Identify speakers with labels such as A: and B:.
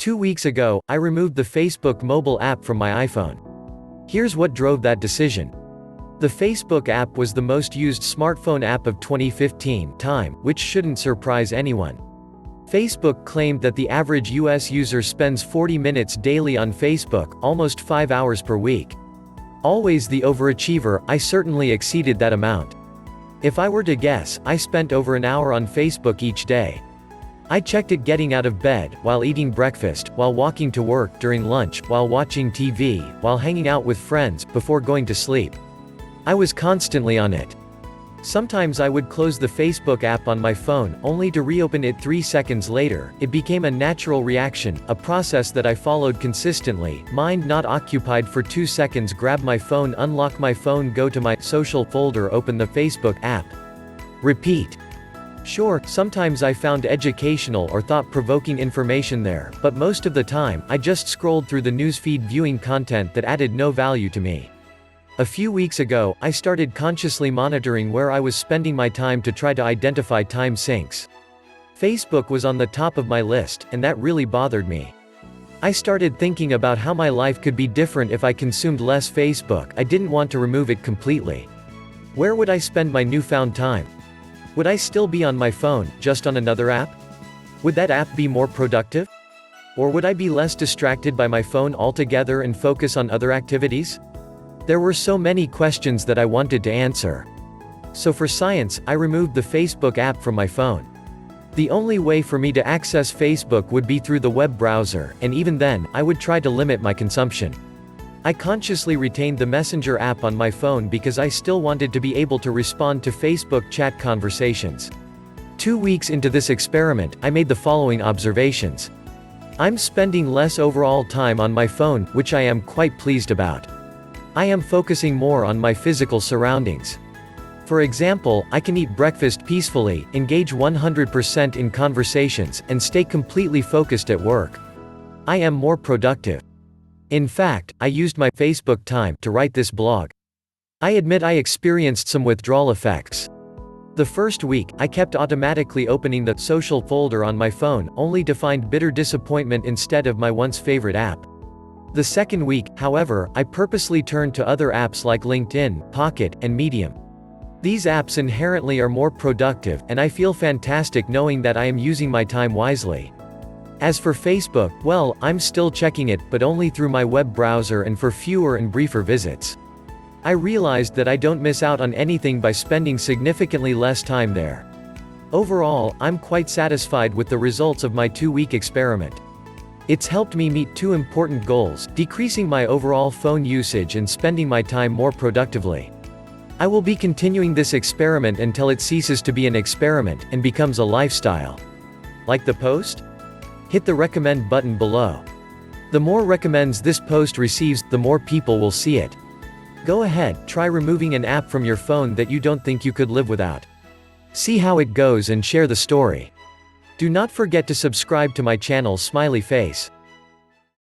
A: 2 weeks ago, I removed the Facebook mobile app from my iPhone. Here's what drove that decision. The Facebook app was the most used smartphone app of 2015 time, which shouldn't surprise anyone. Facebook claimed that the average US user spends 40 minutes daily on Facebook, almost 5 hours per week. Always the overachiever, I certainly exceeded that amount. If I were to guess, I spent over an hour on Facebook each day. I checked it getting out of bed, while eating breakfast, while walking to work, during lunch, while watching TV, while hanging out with friends, before going to sleep. I was constantly on it. Sometimes I would close the Facebook app on my phone, only to reopen it 3 seconds later. It became a natural reaction, a process that I followed consistently. Mind not occupied for 2 seconds, grab my phone, unlock my phone, go to my social folder, open the Facebook app. Repeat. Sure, sometimes I found educational or thought-provoking information there, but most of the time, I just scrolled through the newsfeed viewing content that added no value to me. A few weeks ago, I started consciously monitoring where I was spending my time to try to identify time sinks. Facebook was on the top of my list, and that really bothered me. I started thinking about how my life could be different if I consumed less Facebook. I didn't want to remove it completely. Where would I spend my newfound time? Would I still be on my phone, just on another app? Would that app be more productive? Or would I be less distracted by my phone altogether and focus on other activities? There were so many questions that I wanted to answer. So for science, I removed the Facebook app from my phone. The only way for me to access Facebook would be through the web browser, and even then, I would try to limit my consumption. I consciously retained the Messenger app on my phone because I still wanted to be able to respond to Facebook chat conversations. 2 weeks into this experiment, I made the following observations. I'm spending less overall time on my phone, which I am quite pleased about. I am focusing more on my physical surroundings. For example, I can eat breakfast peacefully, engage 100% in conversations, and stay completely focused at work. I am more productive. In fact, I used my Facebook time to write this blog. I admit I experienced some withdrawal effects. The first week, I kept automatically opening the social folder on my phone, only to find bitter disappointment instead of my once favorite app. The second week, however, I purposely turned to other apps like LinkedIn, Pocket, and Medium. These apps inherently are more productive, and I feel fantastic knowing that I am using my time wisely. As for Facebook, well, I'm still checking it, but only through my web browser and for fewer and briefer visits. I realized that I don't miss out on anything by spending significantly less time there. Overall, I'm quite satisfied with the results of my 2-week experiment. It's helped me meet 2 important goals: decreasing my overall phone usage and spending my time more productively. I will be continuing this experiment until it ceases to be an experiment and becomes a lifestyle. Like the post? Hit the recommend button below. The more recommends this post receives, the more people will see it. Go ahead, try removing an app from your phone that you don't think you could live without. See how it goes and share the story. Do not forget to subscribe to my channel Smiley Face.